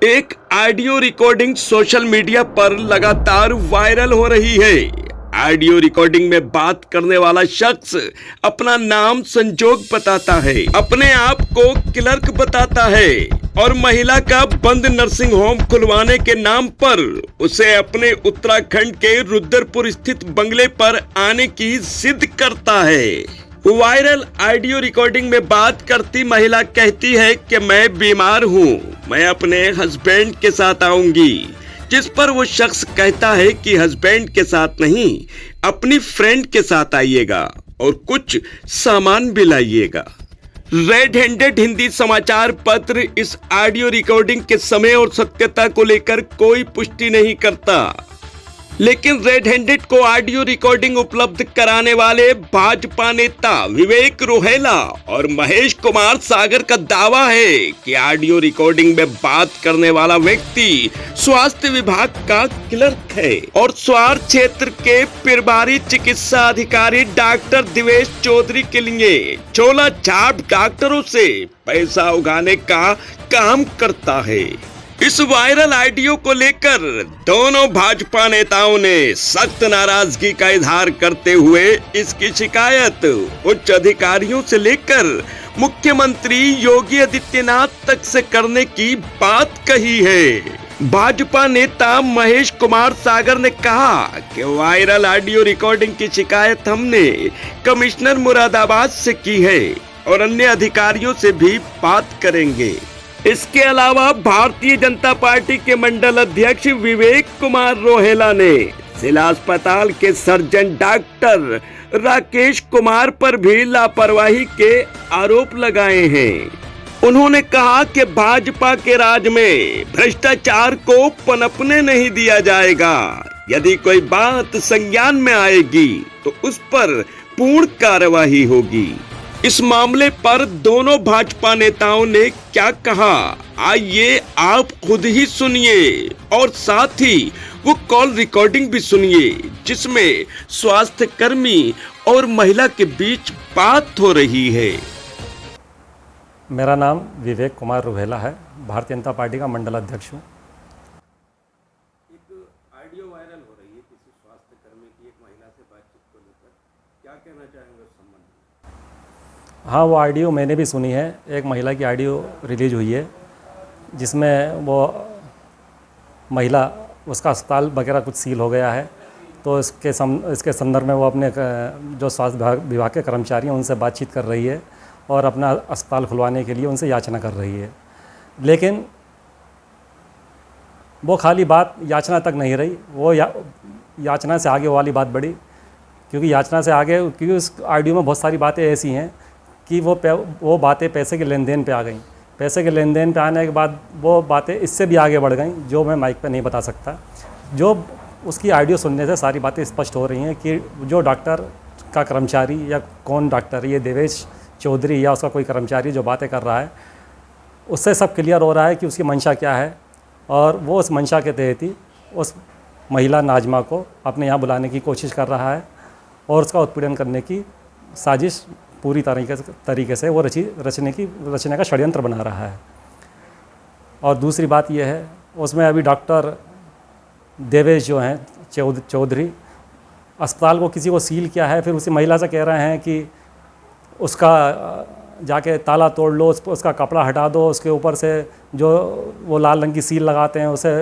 एक audio recording social media पर लगातार वायरल हो रही है। ऑडियो रिकॉर्डिंग में बात करने वाला शख्स अपना नाम संजोग बताता है, अपने आप को क्लर्क बताता है और महिला का बंद नर्सिंग होम खुलवाने के नाम पर उसे अपने उत्तराखंड के रुद्रपुर स्थित बंगले पर आने की जिद करता है। वायरल ऑडियो रिकॉर्डिंग में बात करती महिला कहती है कि मैं बीमार हूँ, मैं अपने हस्बैंड के साथ आऊंगी, जिस पर वो शख्स कहता है कि हस्बैंड के साथ नहीं, अपनी फ्रेंड के साथ आइएगा और कुछ सामान भी लाइएगा। रेड हैंडेड हिंदी समाचार पत्र इस ऑडियो रिकॉर्डिंग के समय और सत्यता को लेकर कोई पुष्टि नहीं करता, लेकिन रेड हैंडेड को ऑडियो रिकॉर्डिंग उपलब्ध कराने वाले भाजपा नेता विवेक रोहेला और महेश कुमार सागर का दावा है कि ऑडियो रिकॉर्डिंग में बात करने वाला व्यक्ति स्वास्थ्य विभाग का क्लर्क है और स्वार क्षेत्र के प्रभारी चिकित्सा अधिकारी डॉक्टर दिवेश चौधरी के लिए चोला छाप डॉक्टरों से पैसा उगाने का काम करता है। इस वायरल ऑडियो को लेकर दोनों भाजपा नेताओं ने सख्त नाराजगी का इजहार करते हुए इसकी शिकायत उच्च अधिकारियों से लेकर मुख्यमंत्री योगी आदित्यनाथ तक से करने की बात कही है। भाजपा नेता महेश कुमार सागर ने कहा कि वायरल ऑडियो रिकॉर्डिंग की शिकायत हमने कमिश्नर मुरादाबाद से की है और अन्य अधिकारियों से भी बात करेंगे। इसके अलावा भारतीय जनता पार्टी के मंडल अध्यक्ष विवेक कुमार रोहेला ने जिला अस्पताल के सर्जन डॉक्टर राकेश कुमार पर भी लापरवाही के आरोप लगाए हैं। उन्होंने कहा कि भाजपा के राज में भ्रष्टाचार को पनपने नहीं दिया जाएगा। यदि कोई बात संज्ञान में आएगी तो उस पर पूर्ण कार्यवाही होगी। इस मामले पर दोनों भाजपा नेताओं ने क्या कहा, आइए आप खुद ही सुनिए और साथ ही वो कॉल रिकॉर्डिंग भी सुनिए जिसमें स्वास्थ्य कर्मी और महिला के बीच बात हो रही है। मेरा नाम विवेक कुमार रोहेला है, भारतीय जनता पार्टी का मंडल अध्यक्ष हूँ। एक ऑडियो वायरल हो रही है किसी स्वास्थ्य कर्मी की एक महिला से बातचीत को लेकर, क्या कहना चाहेंगे उस संबंध में? हाँ, वो ऑडियो मैंने भी सुनी है। एक महिला की ऑडियो रिलीज हुई है जिसमें वो महिला, उसका अस्पताल वगैरह कुछ सील हो गया है, तो इसके संदर्भ में वो अपने जो स्वास्थ्य विभाग के कर्मचारी हैं उनसे बातचीत कर रही है और अपना अस्पताल खुलवाने के लिए उनसे याचना कर रही है। लेकिन वो खाली बात याचना तक नहीं रही, वो याचना से आगे वाली बात बढ़ी, क्योंकि याचना से आगे, क्योंकि उस ऑडियो में बहुत सारी बातें ऐसी हैं कि वो बातें पैसे के लेन देन पे आ गई। पैसे के लेन देन पे आने के बाद वो बातें इससे भी आगे बढ़ गई, जो मैं माइक पे नहीं बता सकता। जो उसकी ऑडियो सुनने से सारी बातें स्पष्ट हो रही हैं कि जो डॉक्टर का कर्मचारी या कौन डॉक्टर, ये देवेश चौधरी या उसका कोई कर्मचारी जो बातें कर रहा है, उससे सब क्लियर हो रहा है कि उसकी मंशा क्या है और वो उस मंशा के तहत ही उस महिला नाजमा को अपने यहाँ बुलाने की कोशिश कर रहा है और उसका उत्पीड़न करने की साजिश पूरी तरीके से वो रचने का षड्यंत्र बना रहा है। और दूसरी बात यह है, उसमें अभी डॉक्टर देवेश जो हैं चौधरी, अस्पताल को किसी को सील किया है, फिर उसी महिला से कह रहे हैं कि उसका जाके ताला तोड़ लो, उसका कपड़ा हटा दो, उसके ऊपर से जो वो लाल रंग की सील लगाते हैं उसे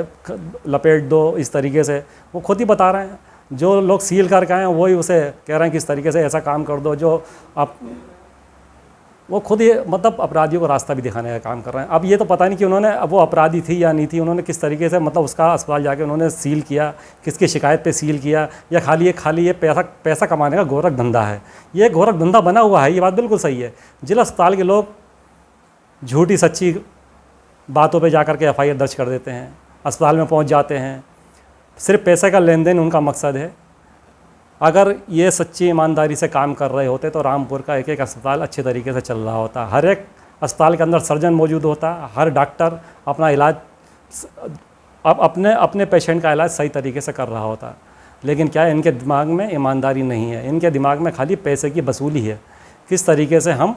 लपेट दो। इस तरीके से वो खुद ही बता रहे हैं, जो लोग सील करके आए हैं वही उसे कह रहे हैं कि इस तरीके से ऐसा काम कर दो, जो आप वो खुद ही मतलब अपराधियों को रास्ता भी दिखाने का काम कर रहे हैं। अब ये तो पता नहीं कि उन्होंने, अब वो अपराधी थी या नहीं थी, उन्होंने किस तरीके से मतलब उसका अस्पताल जाके उन्होंने सील किया, किसकी शिकायत पे सील किया, या खाली ये पैसा कमाने का गोरख धंधा है। ये गोरख धंधा बना हुआ है, ये बात बिल्कुल सही है। जिला अस्पताल के लोग झूठी सच्ची बातों पर जा कर के FIR दर्ज कर देते हैं, अस्पताल में पहुँच जाते हैं, सिर्फ पैसे का लेन देन उनका मकसद है। अगर ये सच्ची ईमानदारी से काम कर रहे होते तो रामपुर का एक एक अस्पताल अच्छे तरीके से चल रहा होता। हर एक अस्पताल के अंदर सर्जन मौजूद होता, हर डॉक्टर अपना इलाज अपने पेशेंट का इलाज सही तरीके से कर रहा होता। लेकिन क्या है, इनके दिमाग में ईमानदारी नहीं है, इनके दिमाग में खाली पैसे की वसूली है। किस तरीके से हम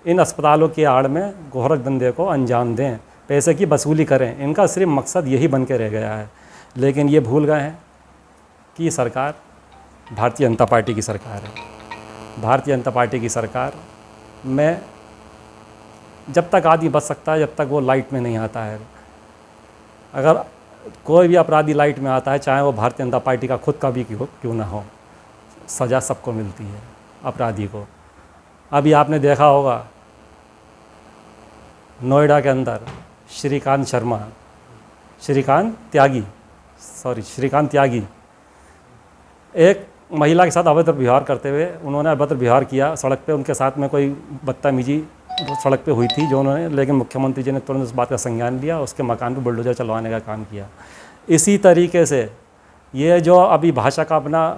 इन अस्पतालों की आड़ में गोरख धंधे को अंजाम दें, पैसे की वसूली करें। इनका सिर्फ मकसद यही बन के रह गया है। लेकिन ये भूल गए हैं कि ये सरकार भारतीय जनता पार्टी की सरकार है। भारतीय जनता पार्टी की सरकार में जब तक आदमी बच सकता है, जब तक वो लाइट में नहीं आता है। अगर कोई भी अपराधी लाइट में आता है, चाहे वो भारतीय जनता पार्टी का खुद का भी क्यों ना हो, सज़ा सबको मिलती है, अपराधी को। अभी आपने देखा होगा नोएडा के अंदर श्रीकांत त्यागी एक महिला के साथ अभद्र व्यवहार करते हुए, उन्होंने अभद्र व्यवहार किया सड़क पे, उनके साथ में कोई बदतमीजी सड़क पे हुई थी जो उन्होंने, लेकिन मुख्यमंत्री जी ने तुरंत उस बात का संज्ञान लिया, उसके मकान पे बुलडोजर चलवाने का काम किया। इसी तरीके से ये जो अभी भाषा का अपना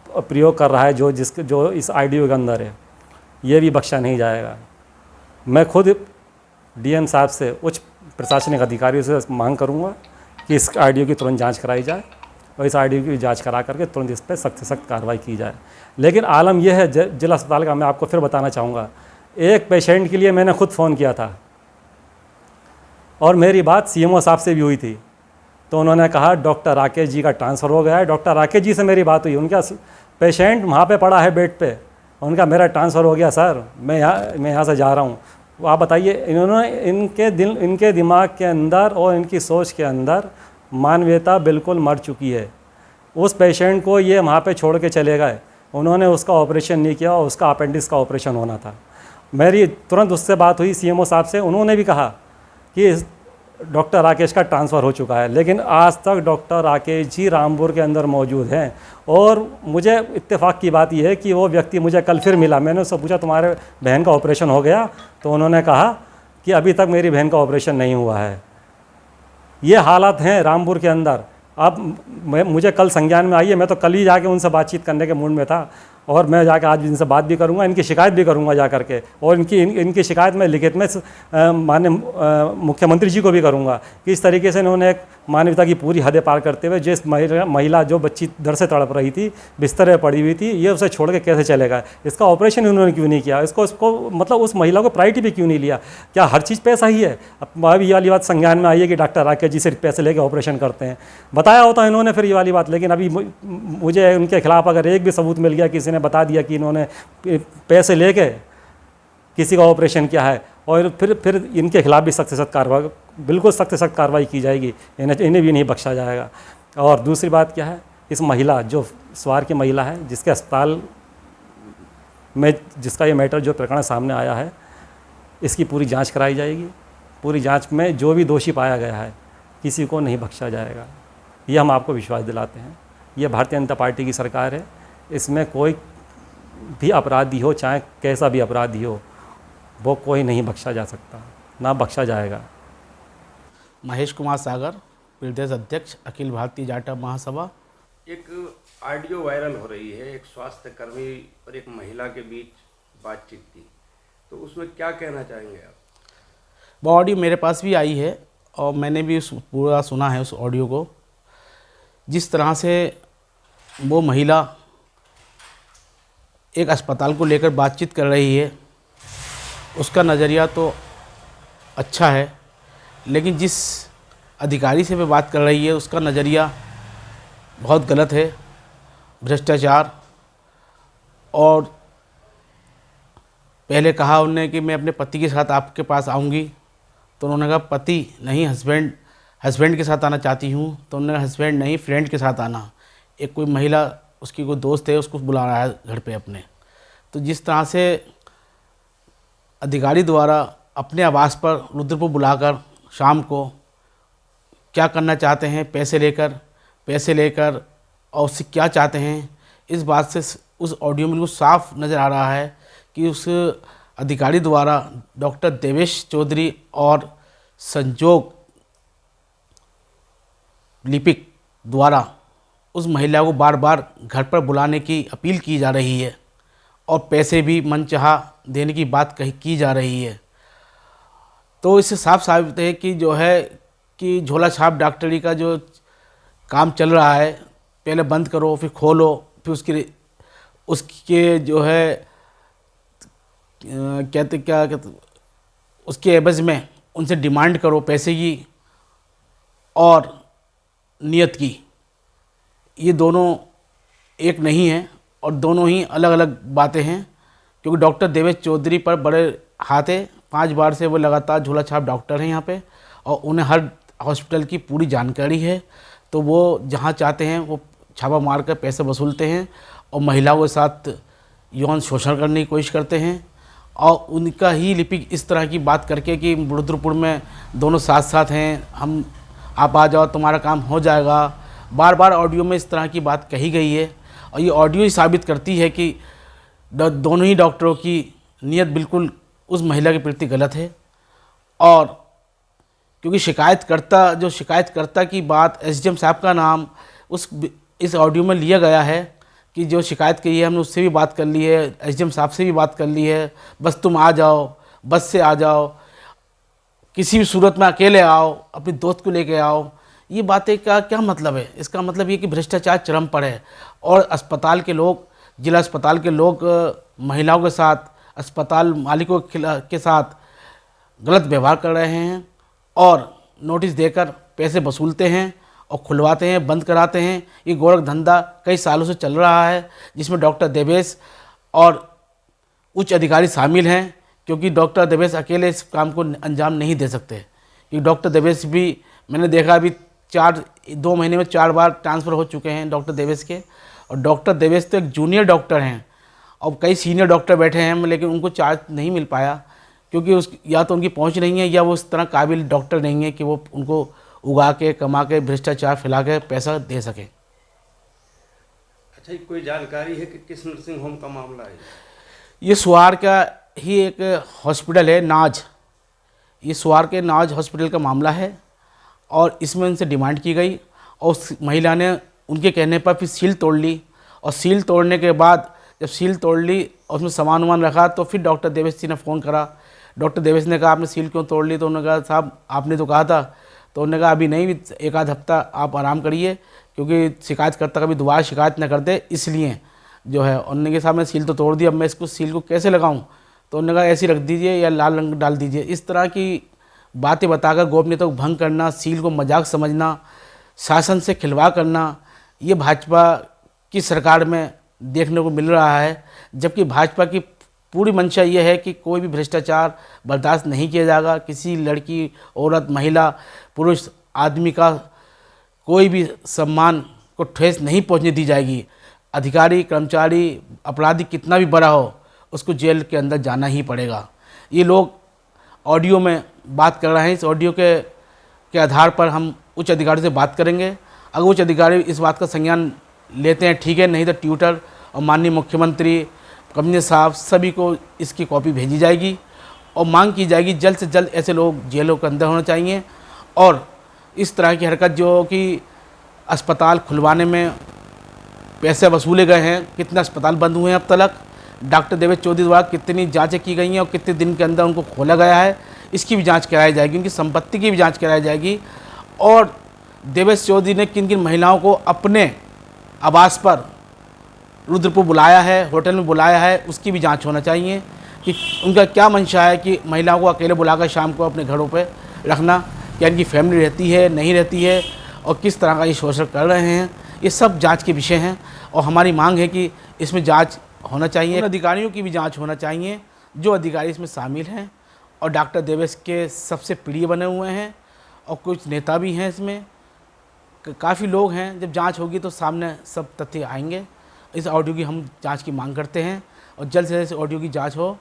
प्रयोग कर रहा है, जो इस आईडियो के अंदर है, ये भी बख्शा नहीं जाएगा। मैं खुद डीएम साहब से, उच्च प्रशासनिक अधिकारियों से मांग करूंगा कि इस आईडियो की तुरंत जांच कराई जाए और इस आईडियो की जांच करा करके तुरंत इस पर सख्त से सख्त कार्रवाई की जाए। लेकिन आलम यह है, जिला अस्पताल का मैं आपको फिर बताना चाहूँगा, एक पेशेंट के लिए मैंने खुद फ़ोन किया था और मेरी बात सीएमओ साहब से भी हुई थी, तो उन्होंने कहा डॉक्टर राकेश जी का ट्रांसफ़र हो गया है। डॉक्टर राकेश जी से मेरी बात हुई, उनका पेशेंट वहाँ पे पड़ा है बेड पे, उनका मेरा ट्रांसफ़र हो गया सर, मैं यहाँ से जा रहा हूँ। आप बताइए, इन्होंने इनके दिमाग के अंदर और इनकी सोच के अंदर मानवीयता बिल्कुल मर चुकी है। उस पेशेंट को ये वहाँ पे छोड़ के चले गए, उन्होंने उसका ऑपरेशन नहीं किया, उसका अपेंडिक्स का ऑपरेशन होना था। मेरी तुरंत उससे बात हुई सीएमओ साहब से, उन्होंने भी कहा कि डॉक्टर राकेश का ट्रांसफ़र हो चुका है, लेकिन आज तक डॉक्टर राकेश जी रामपुर के अंदर मौजूद हैं। और मुझे इत्तेफाक की बात यह है कि वो व्यक्ति मुझे कल फिर मिला, मैंने उससे पूछा तुम्हारे बहन का ऑपरेशन हो गया, तो उन्होंने कहा कि अभी तक मेरी बहन का ऑपरेशन नहीं हुआ है। ये हालात हैं रामपुर के अंदर। अब मुझे कल संज्ञान में आई है, मैं तो कल ही जाके उनसे बातचीत करने के मूड में था और मैं जाकर आज इनसे बात भी करूंगा, इनकी शिकायत भी करूंगा जा करके, और इनकी शिकायत मैं लिखित में माननीय मुख्यमंत्री जी को भी करूंगा कि इस तरीके से इन्होंने एक मानवता की पूरी हदें पार करते हुए, जिस महिला जो बच्ची दर से तड़प रही थी, बिस्तर पे पड़ी हुई थी, ये उसे छोड़ के कैसे चले गए, इसका ऑपरेशन उन्होंने क्यों नहीं किया, इसको मतलब उस महिला को प्रायोरिटी भी क्यों नहीं लिया। क्या हर चीज़ पैसा ही है? अब ये वाली बात संज्ञान में आई है कि डॉक्टर राकेश जी सिर्फ पैसे लेके ऑपरेशन करते हैं, बताया होता इन्होंने फिर ये वाली बात। लेकिन अभी मुझे उनके खिलाफ अगर एक भी सबूत मिल गया, किसी ने बता दिया कि इन्होंने पैसे लेके किसी का ऑपरेशन किया है, और फिर इनके खिलाफ भी सख्त से सख्त कार्रवाई, बिल्कुल सख्त से सख्त कार्रवाई की जाएगी, इन्हें भी नहीं बख्शा जाएगा। और दूसरी बात क्या है, इस महिला जो स्वार की महिला है, जिसके अस्पताल में जिसका ये मैटर जो प्रकरण सामने आया है, इसकी पूरी जांच कराई जाएगी। पूरी जांच में जो भी दोषी पाया गया है, किसी को नहीं बख्शा जाएगा, ये हम आपको विश्वास दिलाते हैं। ये भारतीय जनता पार्टी की सरकार है, इसमें कोई भी अपराधी हो, चाहे कैसा भी अपराधी हो, वो कोई नहीं बख्शा जा सकता, ना बख्शा जाएगा। महेश कुमार सागर, प्रदेश अध्यक्ष, अखिल भारतीय जाटा महासभा। एक ऑडियो वायरल हो रही है, एक स्वास्थ्य कर्मी और एक महिला के बीच बातचीत की, तो उसमें क्या कहना चाहेंगे आप? वो ऑडियो मेरे पास भी आई है और मैंने भी उस पूरा सुना है उस ऑडियो को। जिस तरह से वो महिला एक अस्पताल को लेकर बातचीत कर रही है, उसका नज़रिया तो अच्छा है, लेकिन जिस अधिकारी से वो बात कर रही है उसका नज़रिया बहुत गलत है, भ्रष्टाचार। और पहले कहा उन्होंने कि मैं अपने पति के साथ आपके पास आऊँगी, तो उन्होंने कहा पति नहीं, हस्बैंड के साथ आना चाहती हूँ, तो उन्होंने हस्बैंड नहीं, फ्रेंड के साथ आना। एक कोई महिला, उसकी कोई दोस्त है, उसको बुला रहा है घर पे अपने। तो जिस तरह से अधिकारी द्वारा अपने आवास पर रुद्रपुर बुलाकर शाम को क्या करना चाहते हैं, पैसे लेकर और उससे क्या चाहते हैं, इस बात से उस ऑडियो में बिल्कुल साफ नज़र आ रहा है कि उस अधिकारी द्वारा डॉक्टर देवेश चौधरी और संजोग लिपिक द्वारा उस महिला को बार बार घर पर बुलाने की अपील की जा रही है और पैसे भी मनचाहा देने की बात की जा रही है। तो इससे साफ साबित है कि जो है कि झोला छाप डॉक्टरी का जो काम चल रहा है, पहले बंद करो फिर खोलो, फिर उसके जो है क्या कहते उसके एवज में उनसे डिमांड करो पैसे की और नियत की, ये दोनों एक नहीं है और दोनों ही अलग अलग बातें हैं। क्योंकि डॉक्टर देवेश चौधरी पर बड़े हाथ है, 5 बार से वो लगातार झोला छाप डॉक्टर हैं यहाँ पे और उन्हें हर हॉस्पिटल की पूरी जानकारी है। तो वो जहाँ चाहते हैं वो छापा मार कर पैसे वसूलते हैं और महिलाओं के साथ यौन शोषण करने की कोशिश करते हैं। और उनका ही लिपिक इस तरह की बात करके कि रुद्रपुर में दोनों साथ साथ हैं, हम आप आ जाओ तुम्हारा काम हो जाएगा, बार बार ऑडियो में इस तरह की बात कही गई है। और ये ऑडियो ही साबित करती है कि दोनों ही डॉक्टरों की नीयत बिल्कुल उस महिला के प्रति गलत है। और क्योंकि शिकायतकर्ता की बात एसडीएम साहब का नाम इस ऑडियो में लिया गया है कि जो शिकायत की है हमने उससे भी बात कर ली है, एसडीएम साहब से भी बात कर ली है, बस तुम आ जाओ, बस से आ जाओ, किसी भी सूरत में अकेले आओ, अपने दोस्त को लेके आओ। ये बातें का क्या मतलब है? इसका मतलब ये कि भ्रष्टाचार चरम पर है और अस्पताल के लोग, जिला अस्पताल के लोग महिलाओं के साथ, अस्पताल मालिकों के साथ गलत व्यवहार कर रहे हैं और नोटिस देकर पैसे वसूलते हैं और खुलवाते हैं, बंद कराते हैं। ये गोरख धंधा कई सालों से चल रहा है जिसमें डॉक्टर देवेश और उच्च अधिकारी शामिल हैं, क्योंकि डॉक्टर देवेश अकेले इस काम को अंजाम नहीं दे सकते। क्योंकि डॉक्टर देवेश भी मैंने देखा अभी 2 महीने में 4 बार ट्रांसफ़र हो चुके हैं डॉक्टर देवेश के। और डॉक्टर देवेश तो एक जूनियर डॉक्टर हैं और कई सीनियर डॉक्टर बैठे हैं, लेकिन उनको चार्ज नहीं मिल पाया क्योंकि या तो उनकी पहुंच नहीं है या वो उस तरह काबिल डॉक्टर नहीं है कि वो उनको उगा के कमा के भ्रष्टाचार फैला के पैसा दे सके। अच्छा, कोई जानकारी है कि किस नर्सिंग होम का मामला है? ये सुहार का ही एक हॉस्पिटल है, नाज। ये सुहार के नाज हॉस्पिटल का मामला है और इसमें उनसे डिमांड की गई और उस महिला ने उनके कहने पर फिर सील तोड़ ली। और सील तोड़ने के बाद जब सील तोड़ ली और उसमें सामान वामान रखा तो फिर डॉक्टर देवेश जी ने फ़ोन करा। डॉक्टर देवेश ने कहा आपने सील क्यों तोड़ ली? तो उन्होंने कहा साहब आपने तो कहा था। तो उन्होंने कहा अभी नहीं, 1 आध हफ्ता आप आराम करिए, क्योंकि शिकायतकर्ता कभी दोबारा शिकायत न कर दे, इसलिए जो है। उन्होंने कहा साहब मैं सील तो तोड़ दी, अब मैं इसको सील को कैसे लगाऊँ? तो उन्होंने कहा ऐसी रख दीजिए या लाल रंग डाल दीजिए। इस तरह की बातें बताकर गोपनीयता को भंग करना, सील को मजाक समझना, शासन से खिलवाड़ करना, ये भाजपा की सरकार में देखने को मिल रहा है। जबकि भाजपा की पूरी मंशा ये है कि कोई भी भ्रष्टाचार बर्दाश्त नहीं किया जाएगा। किसी लड़की, औरत, महिला, पुरुष, आदमी का कोई भी सम्मान को ठेस नहीं पहुंचने दी जाएगी। अधिकारी, कर्मचारी, अपराधी कितना भी बड़ा हो, उसको जेल के अंदर जाना ही पड़ेगा। ये लोग ऑडियो में बात कर रहे हैं, इस ऑडियो के आधार पर हम उच्च अधिकारी से बात करेंगे। अगर उच्च अधिकारी इस बात का संज्ञान लेते हैं ठीक है, नहीं तो ट्विटर और माननीय मुख्यमंत्री, कैबिनेट साहब सभी को इसकी कॉपी भेजी जाएगी और मांग की जाएगी जल्द से जल्द ऐसे लोग जेलों के अंदर होने चाहिए। और इस तरह की हरकत जो कि अस्पताल खुलवाने में पैसे वसूले गए हैं, कितने अस्पताल बंद हुए हैं अब तक, डॉक्टर देवेश चौधरी द्वारा कितनी जांचें की गई हैं और कितने दिन के अंदर उनको खोला गया है, इसकी भी जांच कराई जाएगी, उनकी संपत्ति की भी जांच कराई जाएगी। और देवेश चौधरी ने किन किन महिलाओं को अपने आवास पर रुद्रपुर बुलाया है, होटल में बुलाया है, उसकी भी जांच होना चाहिए कि उनका क्या मंशा है कि महिलाओं को अकेले बुलाकर शाम को अपने घरों पे रखना, क्या इनकी फैमिली रहती है, नहीं रहती है, और किस तरह का ये शोषण कर रहे हैं। ये सब जांच के विषय हैं और हमारी मांग है कि इसमें जांच होना चाहिए। अधिकारियों की भी जांच होना चाहिए जो अधिकारी इसमें शामिल हैं और डॉक्टर देवेश के सबसे प्रिय बने हुए हैं और कुछ नेता भी हैं इसमें, काफ़ी लोग हैं। जब जांच होगी तो सामने सब तथ्य आएंगे। इस ऑडियो की हम जांच की मांग करते हैं और जल्द से जल्द इस ऑडियो की जांच हो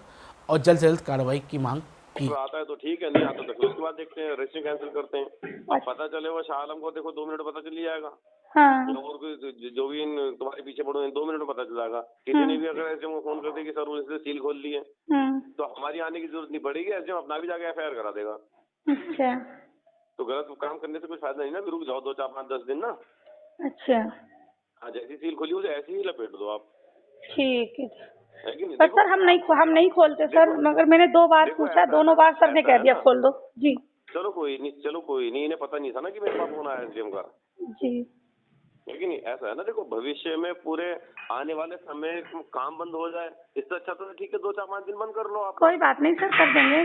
और जल्द से जल्द कार्रवाई की मांग की। आता है तो ठीक है, नहीं आता तो फिर उसके बाद देखते हैं, रजिस्ट्री कैंसिल करते हैं। अब पता चले वो शाह आलम को देखो 2 मिनट में पता चल जाएगा। हाँ। और जो भी तुम्हारे पीछे पड़ो 2 मिनट में पता चल जाएगा। किसी ने भी अगर ऐसे फोन कर दे कि सर उसने सील खोल ली है तो हमारी आने की जरूरत नहीं पड़ेगी, ऐसे अपना भी जाके FIR करा देगा। अच्छा। तो गलत काम करने से कुछ फायदा नहीं ना, रुक जाओ 2, 4, 5, 10 दिन ना। अच्छा, हाँ, जैसी सील खोली उसे ऐसे ही लपेट दो आप, ठीक है। है कि नहीं? पर सर हम नहीं खोलते सर, मगर मैंने 2 बार पूछा, दोनों बार सर ने कह दिया खोल दो जी। चलो कोई नहीं, इन्हें पता नहीं था ना कि मेरे पास फोन आया SDM का जी। है कि नहीं। ऐसा है ना, देखो भविष्य में पूरे आने वाले समय काम बंद हो जाए, इससे अच्छा तो ठीक है 2, 4, 5 दिन बंद कर लो आप। कोई बात नहीं सर, कर देंगे।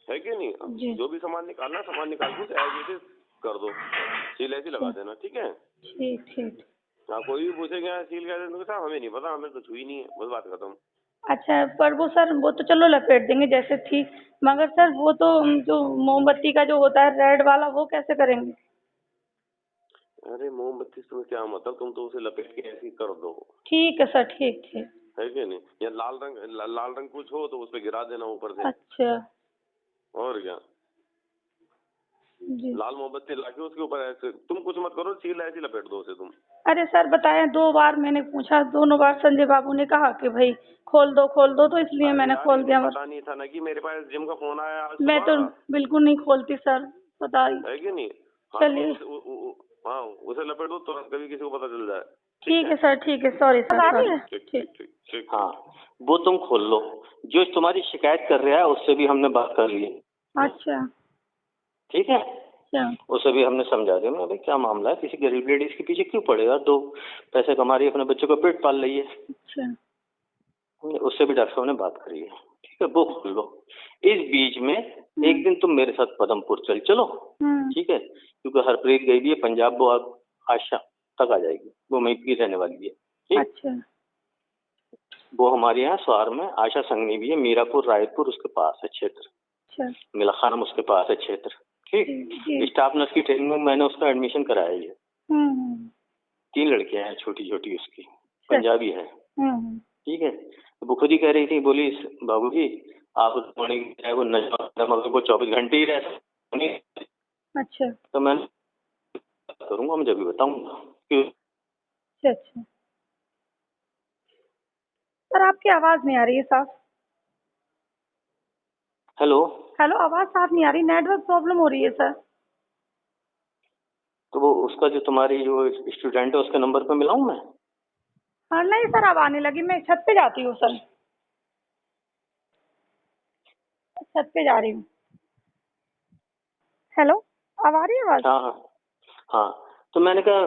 है कि जी। नहीं? जो भी सामान निकालना, सामान निकाल के ऐसे कर दो, सील ऐसी लगा देना, ठीक है? ठीक ठीक। हाँ, कोई भी पूछेगा सील कैसे, तो साहब हमें नहीं पता, हमें तो छुई नहीं है, बस बात खत्म। अच्छा, पर वो सर वो तो चलो लपेट देंगे जैसे ठीक, मगर सर वो तो जो मोमबत्ती का जो होता है रेड वाला, वो कैसे करेंगे? अरे मोमबत्ती से क्या मतलब, तुम तो उसे लपेट के ऐसे ही कर दो, ठीक है सर, ठीक ठीक। है कि नहीं? या लाल रंग कुछ हो तो उस पे गिरा देना ऊपर से, अच्छा और क्या। जी। लाल मोमबत्ती लाके उसके ऊपर ऐसे, तुम कुछ मत करो, सील ऐसी लपेट दो उसे तुम। अरे सर बताएं, 2 बार मैंने पूछा, दोनों बार संजय बाबू ने कहा कि भाई खोल दो, तो इसलिए अरे मैंने यार, खोल इनको दिया। पता नहीं था ना कि मेरे पास जिम का फोन आया आज मैं तो सुबह, बिल्कुल नहीं खोलती सर, बताइए। है कि नहीं? हाँ, चलिए हाँ, उसे लपेट दो तुरंत, कभी किसी को पता चल जाए। ठीक है सर, ठीक है, सॉरी सर, सॉरी। ठीक ठीक। ठीक ठीक ठीक। हाँ, वो तुम खोल लो। जो तुम्हारी शिकायत कर रहा है उससे भी हमने बात कर ली, अच्छा ठीक है? क्या? उसे भी हमने समझा दिया, मैं भाई क्या मामला है, किसी गरीब लेडीज के पीछे क्यों पड़ेगा, 2 पैसे कमा रही है, अपने बच्चों का पेट पाल रही है। अच्छा उससे भी डॉक्टर साहब ने बात करी है, ठीक है? वो खोल लो। इस बीच में एक दिन तुम मेरे साथ पदमपुर चलो, ठीक है? क्योंकि हरप्रीत गई भी है पंजाब, वो आज शाम तक आ जाएगी, वो वहीं की रहने वाली है, ठीक? अच्छा वो हमारे यहाँ स्वार में आशा संगनी भी है, मीरापुर रायपुर उसके पास है क्षेत्र, अच्छा मिला खानम उसके पास है क्षेत्र, जी, ठीक? जी। स्टाफ नर्स की ट्रेनिंग में मैंने उसका एडमिशन कराया है। हम्म 3 लड़कियां हैं छोटी छोटी उसकी, पंजाबी है, हम्म ठीक है? तो वो खुद ही कह रही थी, बोली बाबूजी आप चाहे वो नजर मगर वो 24 घंटे ही रहता नहीं, अच्छा तो मैं करूंगा, मुझे भी बताऊंगा क्यों। अच्छा अच्छा। सर आपकी आवाज नहीं आ रही है साफ। हेलो, हेलो, आवाज साफ नहीं आ रही, नेटवर्क प्रॉब्लम हो रही है सर। तो वो उसका जो तुम्हारी जो स्टूडेंट है उसके नंबर पे मिलाऊं मैं? हाँ नहीं सर, अब आने लगी, मैं छत पे जाती हूँ सर, छत पे जा रही हूँ। हेलो, अब आ रही है आवाज? हाँ हाँ हाँ, तो मैंने कहा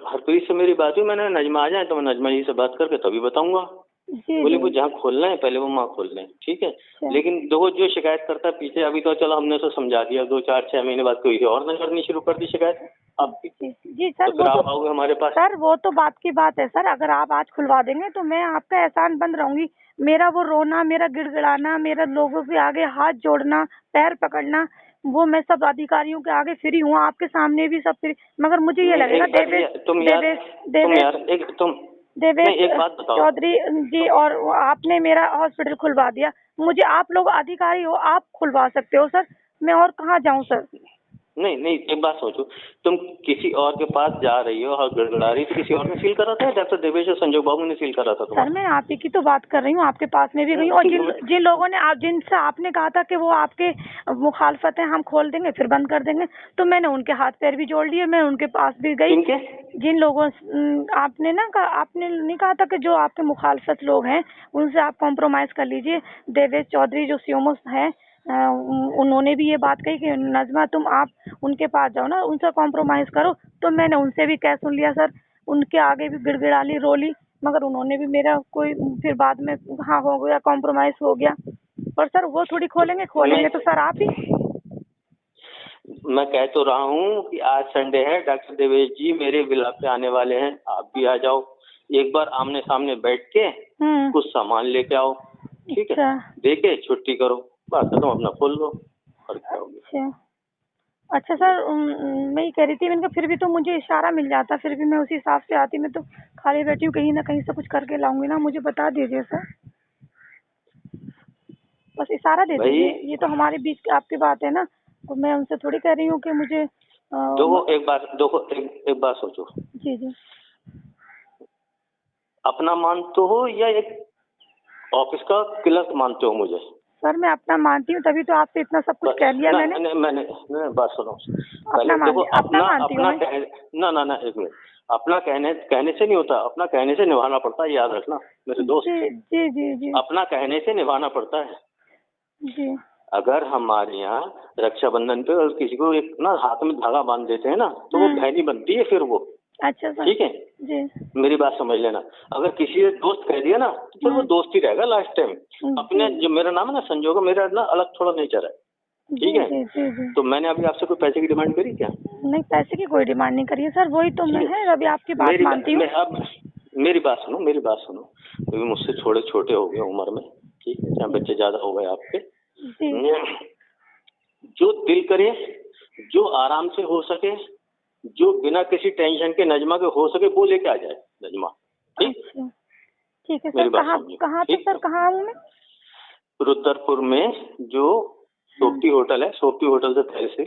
हरप्रीत से मेरी बात हुई, मैंने नजमा आ जाए तो मैं नजमा जी से बात करके तभी बताऊंगा। जी बोले जी। वो जहाँ खोलना है पहले वो वहाँ खोल लें, ठीक है? अच्छा। लेकिन देखो जो शिकायत करता है पीछे, अभी तो चलो हमने उसे समझा दिया, 2-4-6 महीने बाद कोई और न करनी शुरू कर दी शिकायत आपकी, जी जी सर, तो फिर आप आओगे हमारे पास। सर वो तो बात की बात है सर, अगर आप आज खुलवा देंगे तो मैं आपका एहसान बंद रहूंगी। मेरा वो रोना, मेरा गिड़गिड़ाना, मेरा लोगों के आगे हाथ जोड़ना, पैर पकड़ना, वो मैं सब अधिकारियों के आगे फ्री हूँ, आपके सामने भी सब फ्री, मगर मुझे ये लगेगा देवेश एक बात बताओ चौधरी जी, और आपने मेरा हॉस्पिटल खुलवा दिया, मुझे आप लोग अधिकारी हो, आप खुलवा सकते हो सर, मैं और कहाँ जाऊँ सर? नहीं नहीं, एक बात सोचो, तुम किसी और के पास जा रही हो और गड़गड़ा रही, तो किसी और ने सील करा था, डॉक्टर देवेश और संजय बाबू ने सील करा था तुम्हारा? सर मैं आप ही की तो बात कर रही हूँ, आपके पास में भी गई हूँ, और जिन लोगों ने जिनसे आपने कहा था कि वो आपके मुखालफत है, हम खोल देंगे फिर बंद कर देंगे, तो मैंने उनके हाथ पैर भी जोड़ लिए, मैं उनके पास भी गई। जिन लोगों आपने ना कहा, आपने नहीं कहा था कि जो आपके मुखालफत लोग हैं उनसे आप कॉम्प्रोमाइज कर लीजिए, देवेश चौधरी जो सीएमओ हैं, उन्होंने भी ये बात कही कि नजमा तुम आप उनके पास जाओ ना, उनसे कॉम्प्रोमाइज करो, तो मैंने उनसे भी कह सुन लिया सर, उनके आगे भी गिड़गिड़ाली रोली, मगर उन्होंने भी मेरा कोई फिर बाद में हाँ हो गया, कॉम्प्रोमाइज हो गया। पर सर वो थोड़ी खोलेंगे तो सर आप ही। मैं कह तो रहा हूँ कि आज संडे है, डॉक्टर देवेश जी मेरे विला पे आने वाले हैं, आप भी आ जाओ, एक बार आमने सामने बैठ के कुछ सामान लेके आओ, ठीक है? दे के छुट्टी करो, बात खत्म, अपना खोल लो, और क्या हो गया। अच्छा सर, मैं ये कह रही थी, मैंने कहा फिर भी तो मुझे इशारा मिल जाता, फिर भी मैं उसी हिसाब से आती, मैं तो खाली बैठी हूँ, कहीं ना कहीं से कुछ करके लाऊंगी ना, मुझे बता दीजिए सर, बस इशारा दे दीजिए, ये तो हमारे बीच की आपकी बात है ना, तो मैं उनसे थोड़ी कह रही हूँ कि मुझे एक बात सोचो जी जी। अपना मानते हो या एक ऑफिस का क्लर्क मानते हो मुझे? सर मैं अपना मानती हूँ, तभी तो आपसे इतना सब कुछ कह लिया मैंने। बात सुनो, अपना देखो अपना ना एक मिनट, अपना कहने से नहीं होता, अपना कहने से निभाना पड़ता है, याद रखना मेरे दोस्त। जी जी जी। अपना कहने से निभाना पड़ता है जी। अगर हमारे यहाँ रक्षाबंधन पे और किसी को एक ना हाथ में धागा बांध देते हैं ना, तो वो बहनी बनती है फिर वो। अच्छा सर। ठीक है जी। मेरी बात समझ लेना, अगर किसी ने दोस्त कह दिया ना तो फिर वो दोस्त ही रहेगा लास्ट टाइम। अपने जो मेरा नाम है ना संजोग, मेरा ना अलग थोड़ा नेचर है, ठीक है। जी जी जी। तो मैंने अभी आपसे कोई पैसे की डिमांड करी क्या? नहीं, पैसे की कोई डिमांड नहीं करी है सर, वही तो मैं है, अभी आपकी बात मानती हूँ। अब मेरी बात सुनो, क्योंकि मुझसे थोड़े छोटे हो गए उम्र में, ठीक है, या बच्चे ज्यादा हो गए आपके। जी जो दिल करे, जो आराम से हो सके, जो बिना किसी टेंशन के नजमा के हो सके, वो लेके आ जाए नजमा। ठीक, अच्छा, ठीक है मेरी सर। बात कहाँ समझिए, कहाँ पे ठीक? सर, कहाँ आऊँ मैं? रुद्रपुर में जो सोपटी होटल है, सोपटी होटल से पहले से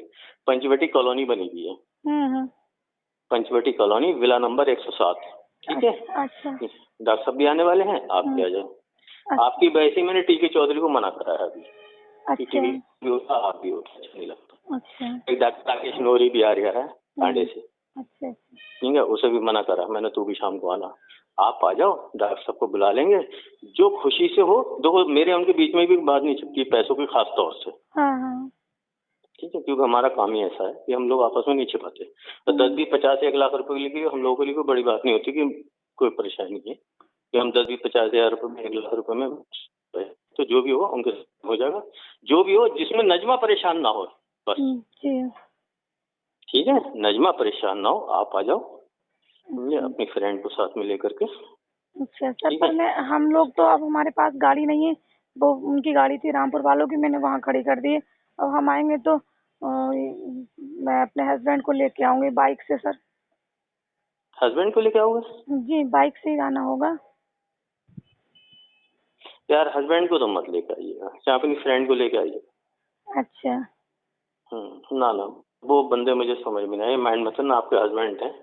पंचवटी कॉलोनी बनी हुई है। Panchavati colony, villa number 107। ठीक है। अच्छा डॉक्टर साहब भी आने वाले हैं, आप भी आ जाए। आपकी वैसे ही मैंने टीके चौधरी को मना करा है अभी। अच्छा भी होता, आप भी होता, अच्छा नहीं लगता। अच्छा एक डॉक्टर राकेश नोरी भी आ रहा है कांडे से, अच्छा ठीक है, उसे भी मना करा मैंने, तू भी शाम को आना। आप आ जाओ, डॉक्टर साहब को बुला लेंगे, जो खुशी से हो। देखो, मेरे उनके बीच में भी बात नहीं चुपती पैसों की, खास तौर से। हाँ ठीक है, क्योंकि हमारा काम ही ऐसा है कि हम लोग आपस में नहीं छिपाते। तो 10, 20, 50, 1 लाख रुपए के लिए हम लोगों के लिए कोई बड़ी बात नहीं होती, कि कोई परेशानी है कि हम 10, 20, 50 हजार रुपए में, 1 लाख रुपए में, तो जो भी हो उनके हो जाएगा। जो भी हो, जिसमें नजमा परेशान ना हो, बस। जी ठीक है, नजमा परेशान ना हो, आप आ जाओ, अपनी फ्रेंड को साथ में लेकर के। अच्छा सर, पर हम लोग तो, अब हमारे पास गाड़ी नहीं है, वो उनकी गाड़ी थी रामपुर वालों की, मैंने वहाँ खड़ी कर दी है। अब हम आएंगे तो मैं अपने हस्बैंड को लेके आऊंगी बाइक से सर। हस्बैंड को लेके आओगे? जी, बाइक से ही जाना होगा। यार, हस्बैंड को तो मत लेके आइएगा, चाहे अपनी फ्रेंड को लेके आइए। अच्छा ना, वो बंदे मुझे समझ में नहीं, माइंड मतलब ना, आपके हस्बैंड हैं,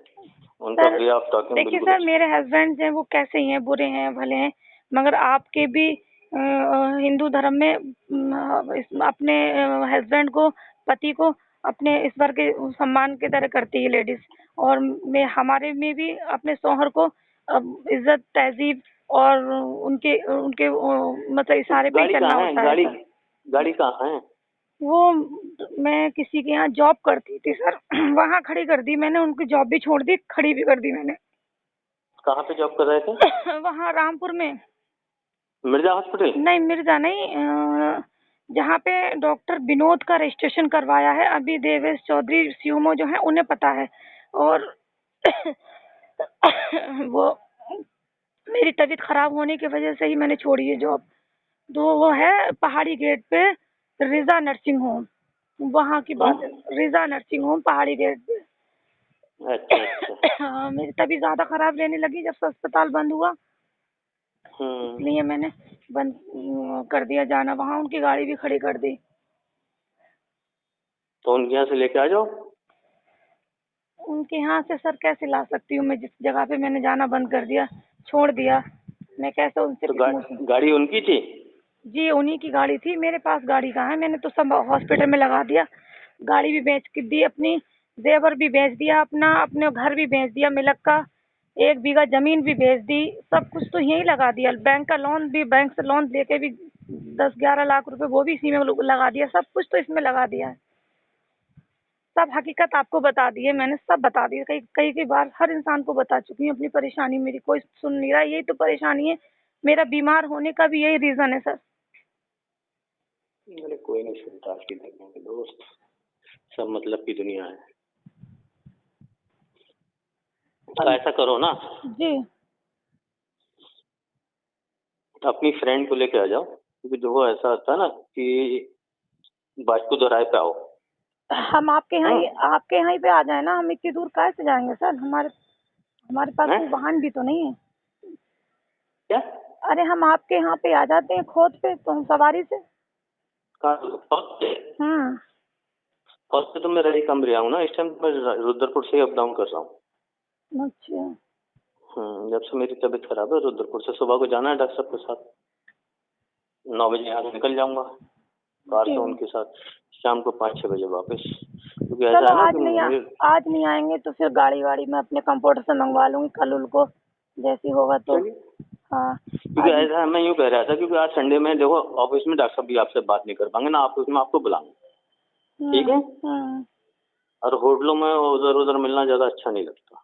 उनका वे ऑफ टॉकिंग देखिए बिल्कुल। सर, मेरे हस्बैंड जो हैं वो कैसे ही हैं, बुरे हैं भले हैं, मगर आपके भी हिंदू धर्म में अपने हस्बैंड को, पति को अपने ईश्वर के सम्मान की तरह करती है लेडीज, और हमारे में भी अपने शौहर को इज्जत, तहजीब और उनके उनके मतलब इशारे पे ही चलना होता है सर। गाड़ी कहाँ है? वो मैं किसी के यहाँ जॉब करती थी सर, वहाँ खड़ी कर दी मैंने, उनकी जॉब भी छोड़ दी, खड़ी भी कर दी मैंने। कहाँ पे जॉब कर रहे थे? वहाँ रामपुर में। मिर्जा हॉस्पिटल? नहीं, मिर्जा नहीं, जहाँ पे डॉक्टर विनोद का रजिस्ट्रेशन करवाया है अभी, देवेश चौधरी सीएमओ जो है, उन्हें पता है। और वो मेरी तबीयत खराब होने की वजह से ही मैंने छोड़ी है जॉब। तो वो है पहाड़ी गेट पे रिजा नर्सिंग होम, वहाँ की बात है। रिजा नर्सिंग होम पहाड़ी गेट पे। अच्छा। हाँ, मेरी तबीयत ज्यादा खराब रहने लगी जब से अस्पताल बंद हुआ, इसलिए मैंने बंद कर दिया जाना वहाँ, उनकी गाड़ी भी खड़ी कर दी। तो उनके यहाँ से लेके आ जाओ। उनके यहाँ से सर कैसे ला सकती हूँ मैं, जिस जगह पे मैंने जाना बंद कर दिया, छोड़ दिया, मैं कैसे उनसे तो गाड़ी उनकी थी? जी, उन्हीं की गाड़ी थी, मेरे पास गाड़ी कहाँ है, मैंने तो सब हॉस्पिटल में लगा दिया, गाड़ी भी बेच के दी अपनी, जेवर भी बेच दिया अपना, अपने घर भी बेच दिया, मिलक का 1 बीघा जमीन भी बेच दी, सब कुछ तो यहीं लगा दिया। बैंक का लोन भी, बैंक से लोन लेके भी 10-11 लाख रुपए वो भी इसी में लगा दिया, सब कुछ तो इसमें लगा दिया है। सब हकीकत आपको बता दी है मैंने, सब बता दी है, कई बार हर इंसान को बता चुकी हूँ अपनी परेशानी, मेरी कोई सुन नहीं रहा, यही तो परेशानी है, मेरा बीमार होने का भी यही रीजन है सर। अरे कोई नहीं सुनता आज की दुनिया में दोस्त, सब मतलब की दुनिया है। तो ऐसा करो ना जी, अपनी फ्रेंड को लेके आ जाओ, क्योंकि देखो ऐसा होता है ना कि बाजू दोराहे पे आओ। हम आपके यहाँ ही पे आ जाए ना, हम इतनी दूर कैसे जाएंगे सर, हमारे पास कोई वाहन भी तो नहीं है। क्या? अरे हम आपके यहाँ पे आ जाते हैं खोद पे, तो हम सवारी से। खोद पे तो मैं रही कम रहा हूँ ना, इस टाइम मैं रुद्रपुर से अप डाउन कर रहा हूँ। अच्छा। जब से मेरी तबीयत खराब है, रुद्रपुर से सुबह को जाना है डॉक्टर साहब के साथ, 9 बजे यहाँ से निकल जाऊंगा कार से उनके साथ, शाम को 5-6 बजे वापस। क्योंकि ऐसा है ना, आज नहीं आएंगे तो फिर गाड़ी वाड़ी मैं अपने कंप्यूटर से मंगवा लूंगी, कल उनको जैसी होगा तो। हाँ, क्योंकि ऐसा है, मैं यूँ कह रहा था, क्योंकि आज संडे में देखो ऑफिस में डॉक्टर साहब भी आपसे बात नहीं कर पाएंगे ना, ऑफिस में आपको बुलाऊंगा, ठीक है? और होटलों में उधर उधर मिलना ज्यादा अच्छा नहीं लगता।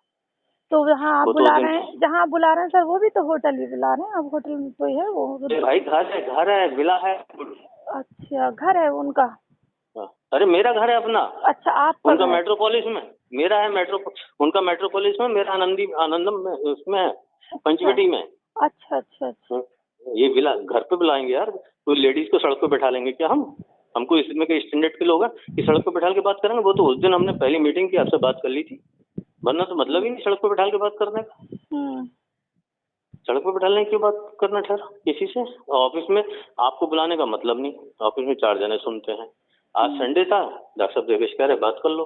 तो जहाँ आप बुला रहे हैं, जहाँ बुला रहे हैं सर, वो भी तो होटल ही बुला रहे हैं, अब होटल में तो है वो। भाई घर है, विला है। अच्छा, घर है उनका? अरे मेरा घर है अपना। अच्छा, आप उनका मेट्रोपोलिस में, मेरा है उनका मेट्रोपोलिस में, मेरा आनंदम में, उसमें है, पंचवटी में। अच्छा अच्छा अच्छा। ये घर पे बुलाएंगे यार? कोई लेडीज को सड़क पे बैठा लेंगे क्या हम? हमको इसमें कोई स्टैंडर्ड के लोग हैं कि सड़क पे बैठा के बात करेंगे? वो तो उस दिन हमने पहली मीटिंग की, आपसे बात कर ली थी, वरना तो मतलब ही नहीं सड़क पे बैठा के बात करने का। सड़क पे बैठाने की बात करना ठहरा किसी से? ऑफिस में आपको बुलाने का मतलब नहीं, ऑफिस में 4 जने सुनते हैं। आज संडे था, डॉक्टर साहब देवेश कह रहे बात कर लो,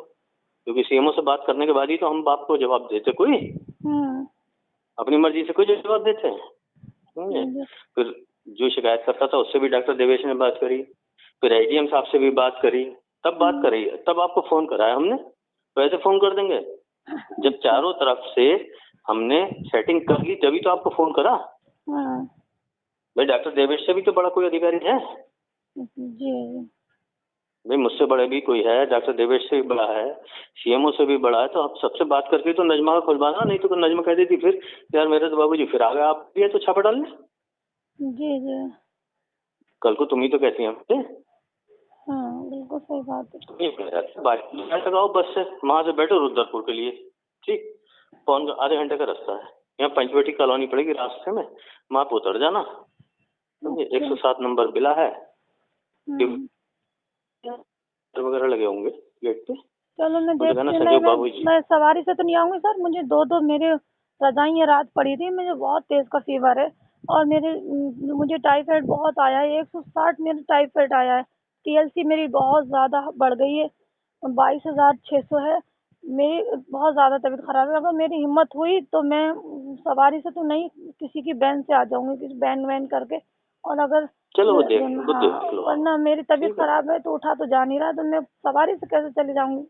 क्योंकि सीएमओ से बात करने के बाद ही तो हम बाप को जवाब देते। कोई अपनी मर्जी से कोई जवाब देते हैं? फिर जो शिकायत करता था उससे भी डॉक्टर देवेश ने बात करी, फिर एडीएम साहब से भी बात करी, तब बात करी, तब आपको फोन कराया हमने। वैसे फोन कर देंगे? जब चारों तरफ से हमने सेटिंग कर ली तभी तो आपको फोन करा। भाई डॉक्टर देवेश से भी तो बड़ा कोई अधिकारी है जी। भाई, मुझसे बड़े भी कोई है, डॉक्टर देवेश से भी बड़ा है, सीएमओ से भी बड़ा है, तो आप सबसे बात करके तो नजमा का खुलवाना। नहीं तो नजमा कह देती फिर यार मेरे तो बाबूजी फिर आ गए आप भी है तो छापा डालने। जी जी। कल को तुम ही तो कहती हैं हमसे। हाँ बिल्कुल सही बात है। बात लगाओ बस से, वहां से बैठो रुद्रपुर के लिए, ठीक, आधे घंटे का रास्ता है। यहाँ पंचवटी कॉलोनी पड़ेगी रास्ते में, वहां पे उतर जाना। 107 नंबर बिला है, वगैरह लगे होंगे गेट पे। चलो मैं देखती हूँ। मैं सवारी से तो नहीं आऊंगी सर, मुझे दो मेरे रजाइयाँ रात पड़ी थी, मुझे बहुत तेज का फीवर है और मुझे टाइफाइड बहुत आया है, 160 मेरा टाइफाइड आया है। टीएलसी मेरी बहुत ज़्यादा बढ़ गई है, 22,600 है। मेरी बहुत ज़्यादा तबीयत खराब है। अगर मेरी हिम्मत हुई तो मैं सवारी से तो नहीं, किसी की वैन से आ जाऊंगी, किसी वैन करके। और अगर चलो वो देख लो। वरना मेरी तबीयत खराब है तो उठा तो जा नहीं रहा, तो मैं सवारी से कैसे चली जाऊंगी?